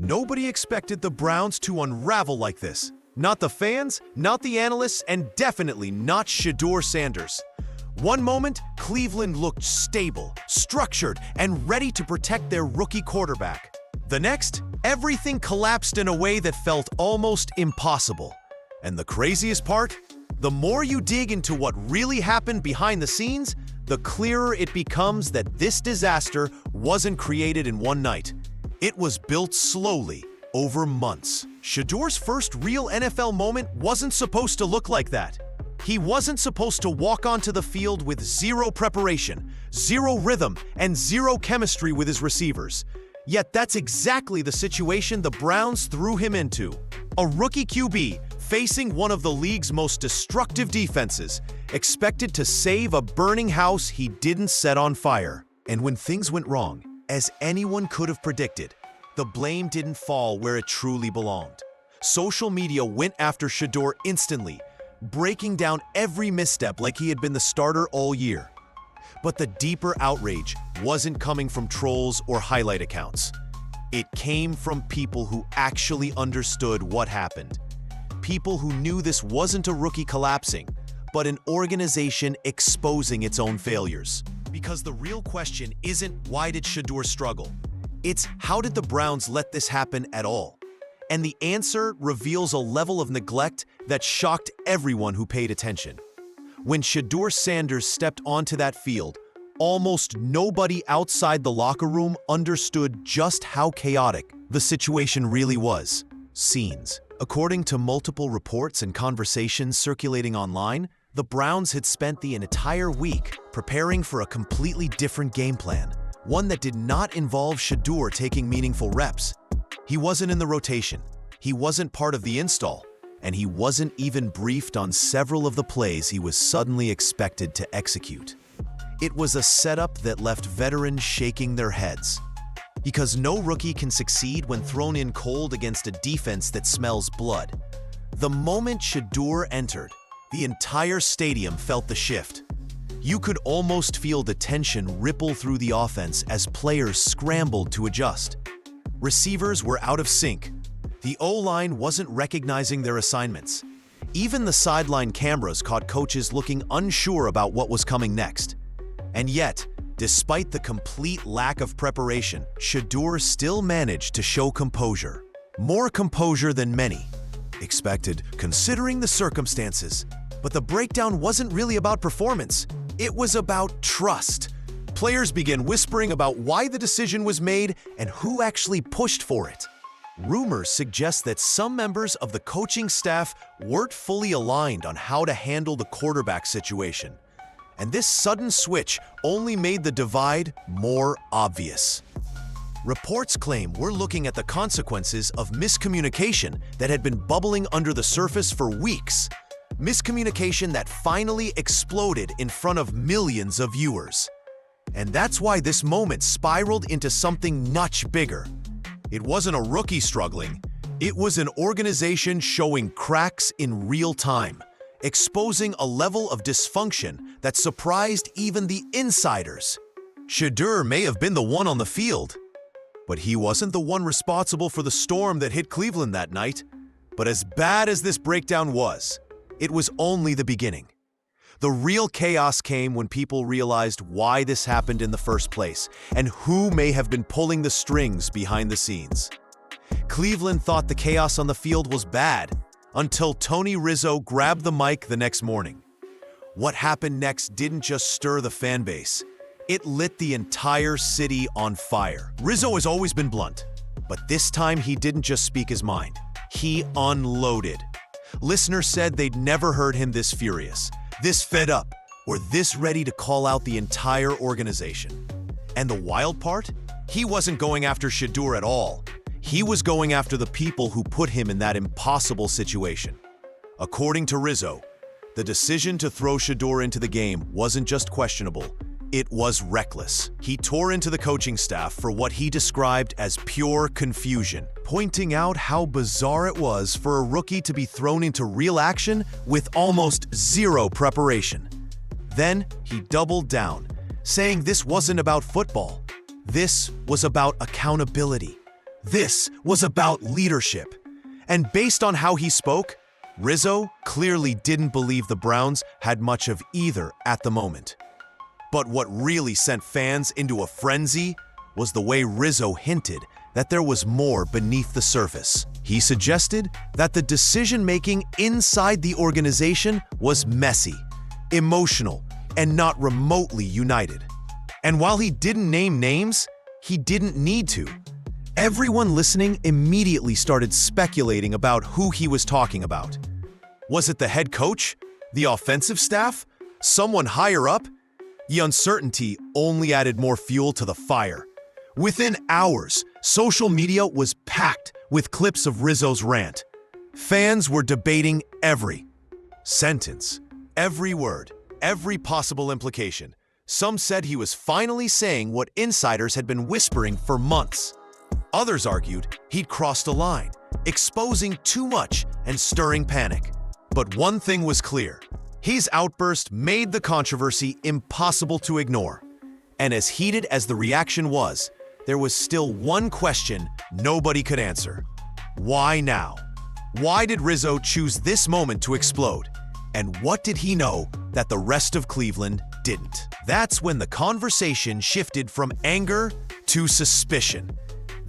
Nobody expected the Browns to unravel like this. Not the fans, not the analysts, and definitely not Shedeur Sanders. One moment, Cleveland looked stable, structured, and ready to protect their rookie quarterback. The next, everything collapsed in a way that felt almost impossible. And the craziest part? The more you dig into what really happened behind the scenes, the clearer it becomes that this disaster wasn't created in one night. It was built slowly, over months. Shedeur's first real NFL moment wasn't supposed to look like that. He wasn't supposed to walk onto the field with zero preparation, zero rhythm, and zero chemistry with his receivers. Yet that's exactly the situation the Browns threw him into. A rookie QB facing one of the league's most destructive defenses, expected to save a burning house he didn't set on fire. And when things went wrong, as anyone could have predicted, the blame didn't fall where it truly belonged. Social media went after Shedeur instantly, breaking down every misstep like he had been the starter all year. But the deeper outrage wasn't coming from trolls or highlight accounts. It came from people who actually understood what happened. People who knew this wasn't a rookie collapsing, but an organization exposing its own failures. Because the real question isn't why did Shedeur struggle? It's how did the Browns let this happen at all? And the answer reveals a level of neglect that shocked everyone who paid attention. When Shedeur Sanders stepped onto that field, almost nobody outside the locker room understood just how chaotic the situation really was. Scenes. According to multiple reports and conversations circulating online, the Browns had spent the entire week preparing for a completely different game plan, one that did not involve Shedeur taking meaningful reps. He wasn't in the rotation, he wasn't part of the install, and he wasn't even briefed on several of the plays he was suddenly expected to execute. It was a setup that left veterans shaking their heads. Because no rookie can succeed when thrown in cold against a defense that smells blood. The moment Shedeur entered, the entire stadium felt the shift. You could almost feel the tension ripple through the offense as players scrambled to adjust. Receivers were out of sync. The O-line wasn't recognizing their assignments. Even the sideline cameras caught coaches looking unsure about what was coming next. And yet, despite the complete lack of preparation, Shedeur still managed to show composure. More composure than many expected, considering the circumstances. But the breakdown wasn't really about performance. It was about trust. Players began whispering about why the decision was made and who actually pushed for it. Rumors suggest that some members of the coaching staff weren't fully aligned on how to handle the quarterback situation. And this sudden switch only made the divide more obvious. Reports claim we're looking at the consequences of miscommunication that had been bubbling under the surface for weeks. Miscommunication that finally exploded in front of millions of viewers. And that's why this moment spiraled into something much bigger. It wasn't a rookie struggling, it was an organization showing cracks in real time, exposing a level of dysfunction that surprised even the insiders. Shedeur may have been the one on the field, but he wasn't the one responsible for the storm that hit Cleveland that night. But as bad as this breakdown was, it was only the beginning. The real chaos came when people realized why this happened in the first place and who may have been pulling the strings behind the scenes. Cleveland thought the chaos on the field was bad until Tony Rizzo grabbed the mic the next morning. What happened next didn't just stir the fan base. It lit the entire city on fire. Rizzo has always been blunt, but this time he didn't just speak his mind. He unloaded. Listeners said they'd never heard him this furious, this fed up, or this ready to call out the entire organization. And the wild part? He wasn't going after Shedeur at all. He was going after the people who put him in that impossible situation. According to Rizzo, the decision to throw Shedeur into the game wasn't just questionable, it was reckless. He tore into the coaching staff for what he described as pure confusion, pointing out how bizarre it was for a rookie to be thrown into real action with almost zero preparation. Then he doubled down, saying this wasn't about football. This was about accountability. This was about leadership. And based on how he spoke, Rizzo clearly didn't believe the Browns had much of either at the moment. But what really sent fans into a frenzy was the way Rizzo hinted that there was more beneath the surface. He suggested that the decision-making inside the organization was messy, emotional, and not remotely united. And while he didn't name names, he didn't need to. Everyone listening immediately started speculating about who he was talking about. Was it the head coach? The offensive staff? Someone higher up? The uncertainty only added more fuel to the fire. Within hours, social media was packed with clips of Rizzo's rant. Fans were debating every sentence, every word, every possible implication. Some said he was finally saying what insiders had been whispering for months. Others argued he'd crossed a line, exposing too much and stirring panic. But one thing was clear. His outburst made the controversy impossible to ignore. And as heated as the reaction was, there was still one question nobody could answer. Why now? Why did Rizzo choose this moment to explode? And what did he know that the rest of Cleveland didn't? That's when the conversation shifted from anger to suspicion.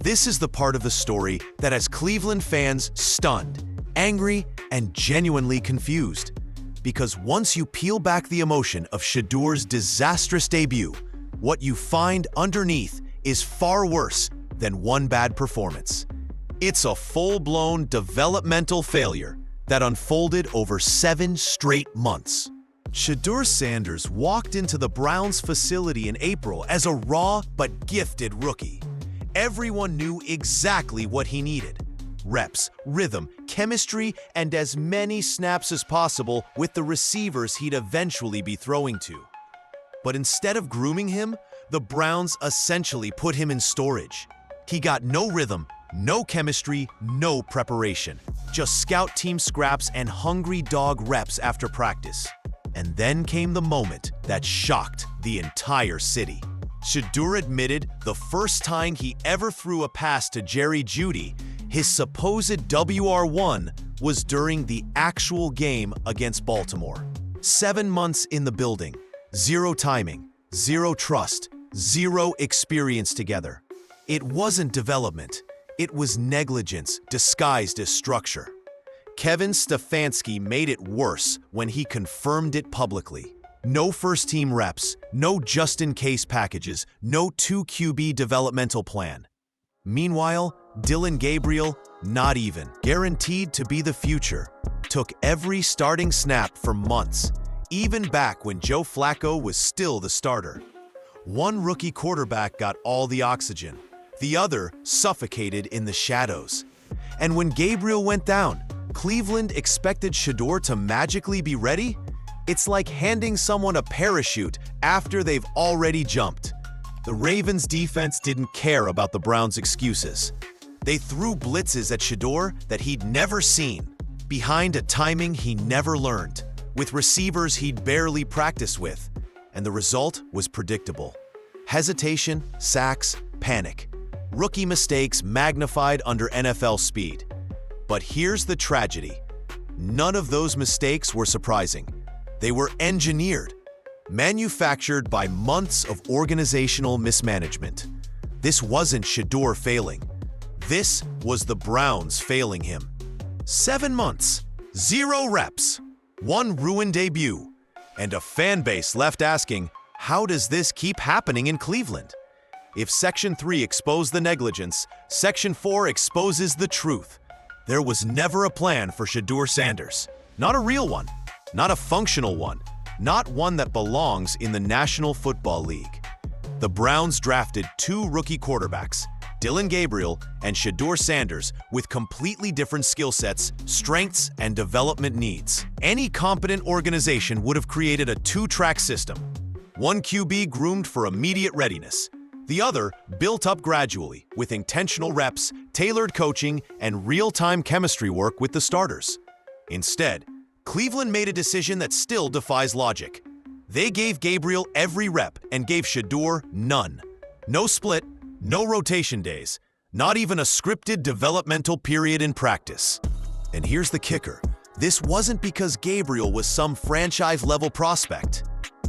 This is the part of the story that has Cleveland fans stunned, angry, and genuinely confused. Because once you peel back the emotion of Shedeur's disastrous debut, what you find underneath is far worse than one bad performance. It's a full-blown developmental failure that unfolded over 7 straight months. Shedeur Sanders walked into the Browns facility in April as a raw but gifted rookie. Everyone knew exactly what he needed: reps, rhythm, chemistry, and as many snaps as possible with the receivers he'd eventually be throwing to. But instead of grooming him, the Browns essentially put him in storage. He got no rhythm, no chemistry, no preparation. Just scout team scraps and hungry dog reps after practice. And then came the moment that shocked the entire city. Shedeur admitted the first time he ever threw a pass to Jerry Jeudy, his supposed WR1, was during the actual game against Baltimore. 7 months in the building, 0 timing, 0 trust, 0 experience together. It wasn't development, it was negligence disguised as structure. Kevin Stefanski made it worse when he confirmed it publicly. No first-team reps, no just-in-case packages, no 2 QB developmental plan. Meanwhile, Dillon Gabriel, not even guaranteed to be the future, took every starting snap for months, even back when Joe Flacco was still the starter. One rookie quarterback got all the oxygen, the other suffocated in the shadows. And when Gabriel went down, Cleveland expected Shedeur to magically be ready? It's like handing someone a parachute after they've already jumped. The Ravens' defense didn't care about the Browns' excuses. They threw blitzes at Shedeur that he'd never seen, behind a timing he never learned, with receivers he'd barely practiced with. And the result was predictable. Hesitation, sacks, panic. Rookie mistakes magnified under NFL speed. But here's the tragedy. None of those mistakes were surprising. They were engineered, manufactured by months of organizational mismanagement. This wasn't Shedeur failing. This was the Browns failing him. 7 months, 0 reps, 1 ruined debut, and a fan base left asking, how does this keep happening in Cleveland? If Section 3 exposed the negligence, Section 4 exposes the truth. There was never a plan for Shedeur Sanders. Not a real one. Not a functional one. Not one that belongs in the National Football League. The Browns drafted 2 rookie quarterbacks, Dillon Gabriel and Shedeur Sanders, with completely different skill sets, strengths, and development needs. Any competent organization would have created a 2-track system. One QB groomed for immediate readiness. The other built up gradually with intentional reps, tailored coaching, and real-time chemistry work with the starters. Instead, Cleveland made a decision that still defies logic. They gave Gabriel every rep and gave Shedeur none. No split, no rotation days, Not even a scripted developmental period in practice. And here's the kicker. This wasn't because Gabriel was some franchise-level prospect.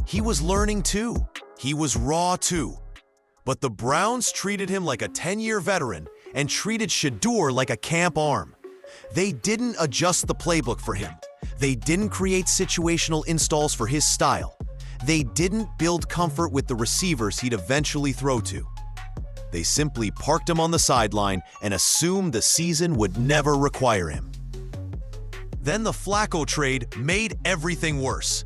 He was learning too. He was raw too. But the Browns treated him like a 10-year veteran and treated Shedeur like a camp arm. They didn't adjust the playbook for him. They didn't create situational installs for his style. They didn't build comfort with the receivers he'd eventually throw to. They simply parked him on the sideline and assumed the season would never require him. Then the Flacco trade made everything worse.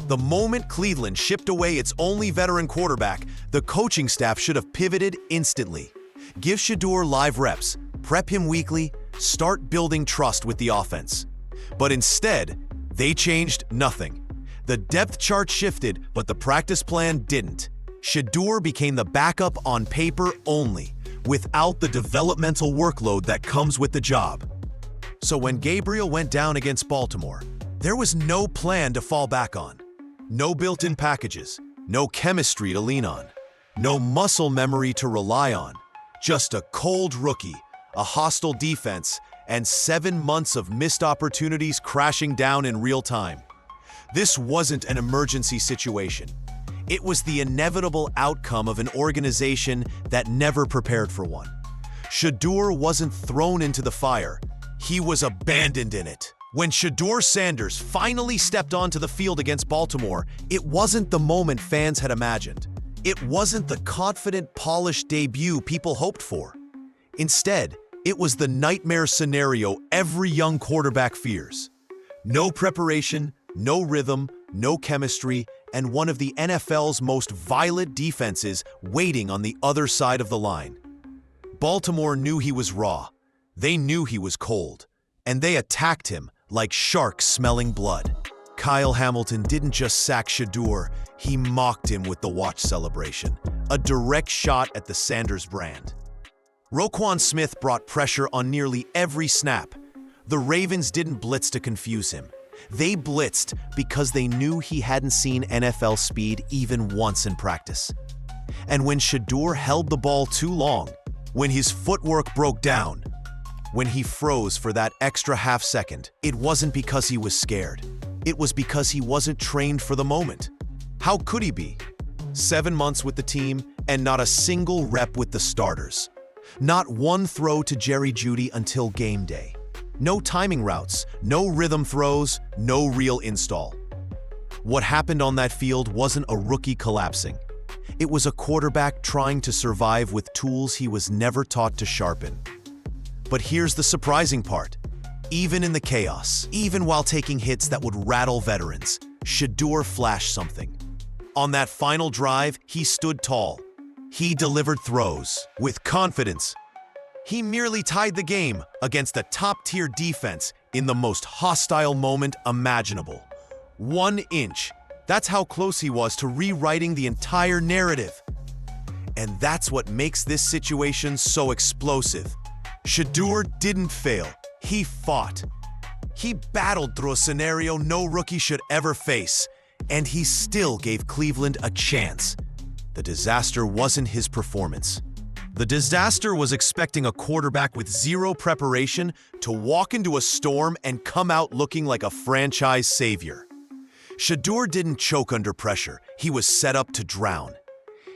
The moment Cleveland shipped away its only veteran quarterback, the coaching staff should have pivoted instantly. Give Shedeur live reps, prep him weekly, start building trust with the offense. But instead, they changed nothing. The depth chart shifted, but the practice plan didn't. Shedeur became the backup on paper only, without the developmental workload that comes with the job. So when Gabriel went down against Baltimore, there was no plan to fall back on. No built-in packages, no chemistry to lean on, no muscle memory to rely on. Just a cold rookie, a hostile defense, and 7 months of missed opportunities crashing down in real time. This wasn't an emergency situation. It was the inevitable outcome of an organization that never prepared for one. Shedeur wasn't thrown into the fire. He was abandoned in it. When Shedeur Sanders finally stepped onto the field against Baltimore, it wasn't the moment fans had imagined. It wasn't the confident, polished debut people hoped for. Instead, it was the nightmare scenario every young quarterback fears. No preparation, no rhythm, no chemistry, and one of the NFL's most violent defenses waiting on the other side of the line. Baltimore knew he was raw. They knew he was cold. And they attacked him like sharks smelling blood. Kyle Hamilton didn't just sack Shedeur, he mocked him with the watch celebration, a direct shot at the Sanders brand. Roquan Smith brought pressure on nearly every snap. The Ravens didn't blitz to confuse him. They blitzed because they knew he hadn't seen NFL speed even once in practice. And when Shedeur held the ball too long, when his footwork broke down, when he froze for that extra half second, it wasn't because he was scared. It was because he wasn't trained for the moment. How could he be? 7 months with the team and not a single rep with the starters. Not one throw to Jerry Jeudy until game day. No timing routes, no rhythm throws, no real install. What happened on that field wasn't a rookie collapsing. It was a quarterback trying to survive with tools he was never taught to sharpen. But here's the surprising part. Even in the chaos, even while taking hits that would rattle veterans, Shedeur flashed something. On that final drive, he stood tall. He delivered throws with confidence. He merely tied the game against a top-tier defense in the most hostile moment imaginable. 1 inch. That's how close he was to rewriting the entire narrative. And that's what makes this situation so explosive. Shedeur didn't fail. He fought. He battled through a scenario no rookie should ever face, and he still gave Cleveland a chance. The disaster wasn't his performance. The disaster was expecting a quarterback with zero preparation to walk into a storm and come out looking like a franchise savior. Shedeur didn't choke under pressure. He was set up to drown.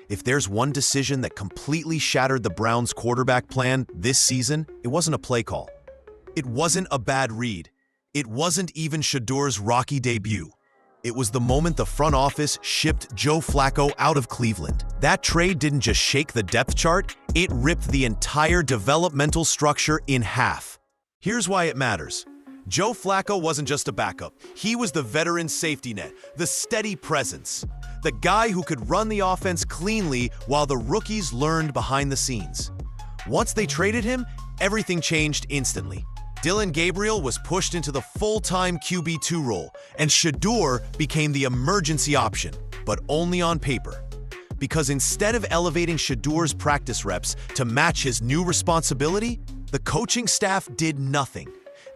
If there's one decision that completely shattered the Browns' quarterback plan this season, it wasn't a play call. It wasn't a bad read. It wasn't even Shedeur's rocky debut. It was the moment the front office shipped Joe Flacco out of Cleveland. That trade didn't just shake the depth chart, it ripped the entire developmental structure in half. Here's why it matters. Joe Flacco wasn't just a backup. He was the veteran safety net, the steady presence, the guy who could run the offense cleanly while the rookies learned behind the scenes. Once they traded him, everything changed instantly. Dillon Gabriel was pushed into the full-time QB2 role, and Shedeur became the emergency option, but only on paper. Because instead of elevating Shedeur's practice reps to match his new responsibility, the coaching staff did nothing.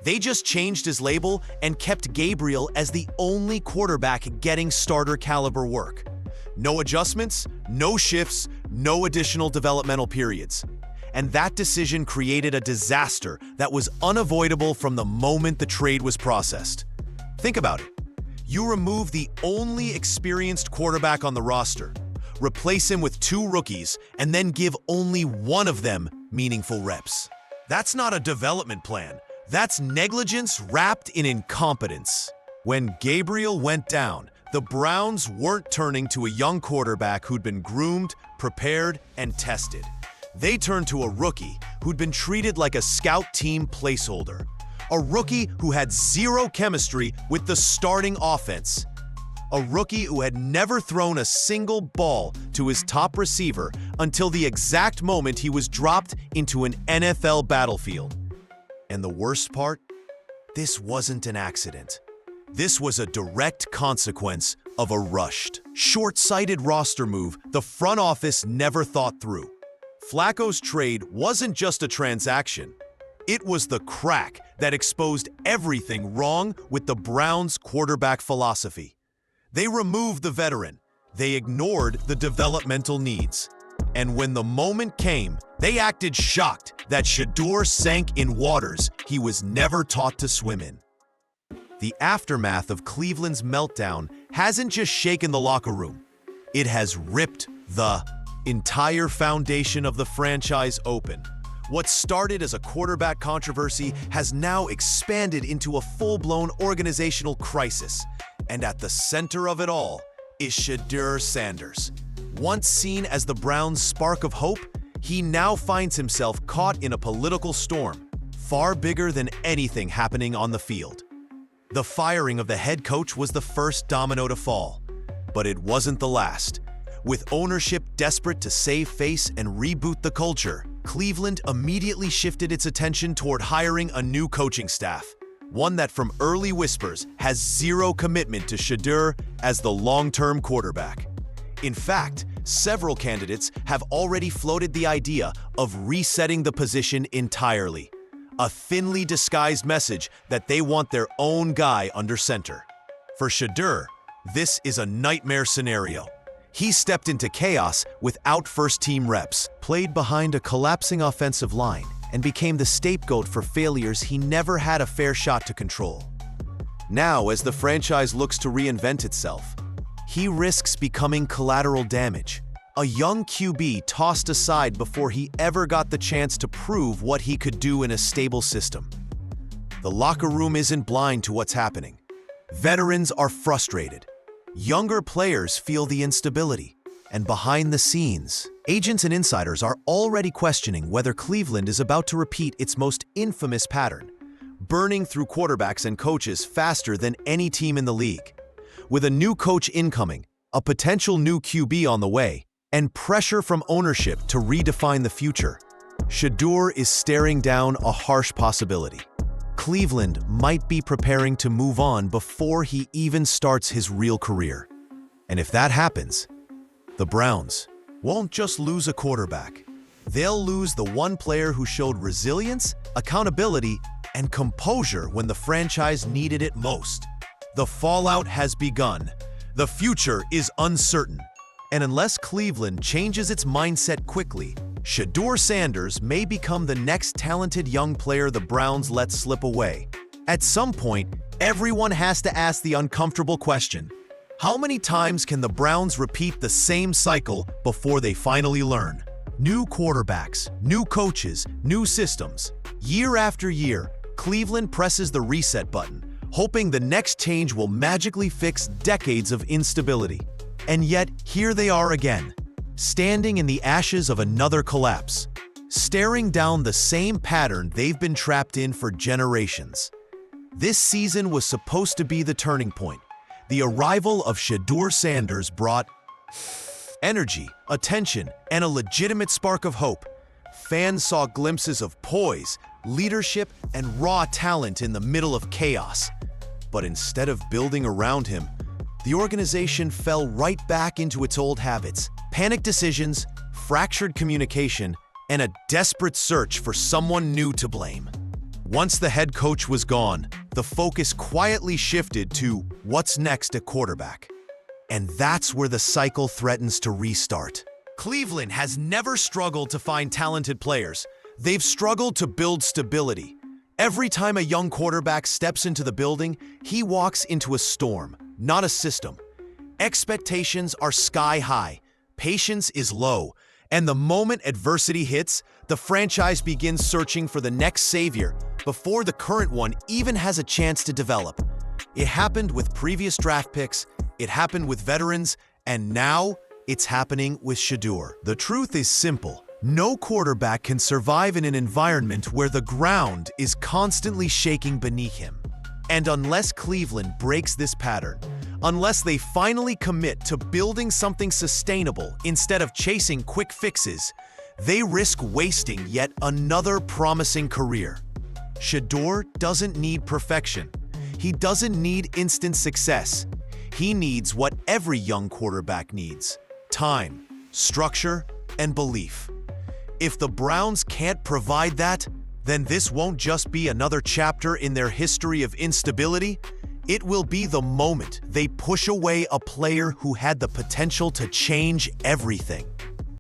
They just changed his label and kept Gabriel as the only quarterback getting starter-caliber work. No adjustments, no shifts, no additional developmental periods. and that decision created a disaster that was unavoidable from the moment the trade was processed. Think about it. You remove the only experienced quarterback on the roster, replace him with 2 rookies, and then give only one of them meaningful reps. That's not a development plan. That's negligence wrapped in incompetence. When Gabriel went down, the Browns weren't turning to a young quarterback who'd been groomed, prepared, and tested. They turned to a rookie who'd been treated like a scout team placeholder. A rookie who had zero chemistry with the starting offense. A rookie who had never thrown a single ball to his top receiver until the exact moment he was dropped into an NFL battlefield. And the worst part? This wasn't an accident. This was a direct consequence of a rushed, short-sighted roster move the front office never thought through. Flacco's trade wasn't just a transaction. It was the crack that exposed everything wrong with the Browns' quarterback philosophy. They removed the veteran. They ignored the developmental needs. And when the moment came, they acted shocked that Shedeur sank in waters he was never taught to swim in. The aftermath of Cleveland's meltdown hasn't just shaken the locker room. It has ripped the entire foundation of the franchise open. What started as a quarterback controversy has now expanded into a full-blown organizational crisis. And at the center of it all is Shedeur Sanders. Once seen as the Browns' spark of hope, he now finds himself caught in a political storm, far bigger than anything happening on the field. The firing of the head coach was the first domino to fall, but it wasn't the last. With ownership desperate to save face and reboot the culture, Cleveland immediately shifted its attention toward hiring a new coaching staff, one that from early whispers has zero commitment to Shedeur as the long-term quarterback. In fact, several candidates have already floated the idea of resetting the position entirely, a thinly disguised message that they want their own guy under center. For Shedeur, this is a nightmare scenario. He stepped into chaos without first-team reps, played behind a collapsing offensive line, and became the scapegoat for failures he never had a fair shot to control. Now, as the franchise looks to reinvent itself, he risks becoming collateral damage, a young QB tossed aside before he ever got the chance to prove what he could do in a stable system. The locker room isn't blind to what's happening. Veterans are frustrated. Younger players feel the instability. And behind the scenes, agents and insiders are already questioning whether Cleveland is about to repeat its most infamous pattern, burning through quarterbacks and coaches faster than any team in the league. With a new coach incoming, a potential new QB on the way, and pressure from ownership to redefine the future, Shedeur is staring down a harsh possibility. Cleveland might be preparing to move on before he even starts his real career. And if that happens, the Browns won't just lose a quarterback. They'll lose the one player who showed resilience, accountability, and composure when the franchise needed it most. The fallout has begun. The future is uncertain. And unless Cleveland changes its mindset quickly, Shedeur Sanders may become the next talented young player the Browns let slip away. At some point, everyone has to ask the uncomfortable question: how many times can the Browns repeat the same cycle before they finally learn? New quarterbacks, new coaches, new systems. Year after year, Cleveland presses the reset button, hoping the next change will magically fix decades of instability. And yet, here they are again, standing in the ashes of another collapse, staring down the same pattern they've been trapped in for generations. This season was supposed to be the turning point. The arrival of Shedeur Sanders brought energy, attention, and a legitimate spark of hope. Fans saw glimpses of poise, leadership, and raw talent in the middle of chaos. But instead of building around him, the organization fell right back into its old habits: panicked decisions, fractured communication, and a desperate search for someone new to blame. Once the head coach was gone, the focus quietly shifted to what's next at quarterback. And that's where the cycle threatens to restart. Cleveland has never struggled to find talented players. They've struggled to build stability. Every time a young quarterback steps into the building, he walks into a storm, not a system. Expectations are sky high, patience is low, and the moment adversity hits, the franchise begins searching for the next savior before the current one even has a chance to develop. It happened with previous draft picks, it happened with veterans, and now it's happening with Shedeur. The truth is simple. No quarterback can survive in an environment where the ground is constantly shaking beneath him. And unless Cleveland breaks this pattern, unless they finally commit to building something sustainable instead of chasing quick fixes, they risk wasting yet another promising career. Shedeur doesn't need perfection. He doesn't need instant success. He needs what every young quarterback needs: time, structure, and belief. If the Browns can't provide that, then this won't just be another chapter in their history of instability. It will be the moment they push away a player who had the potential to change everything.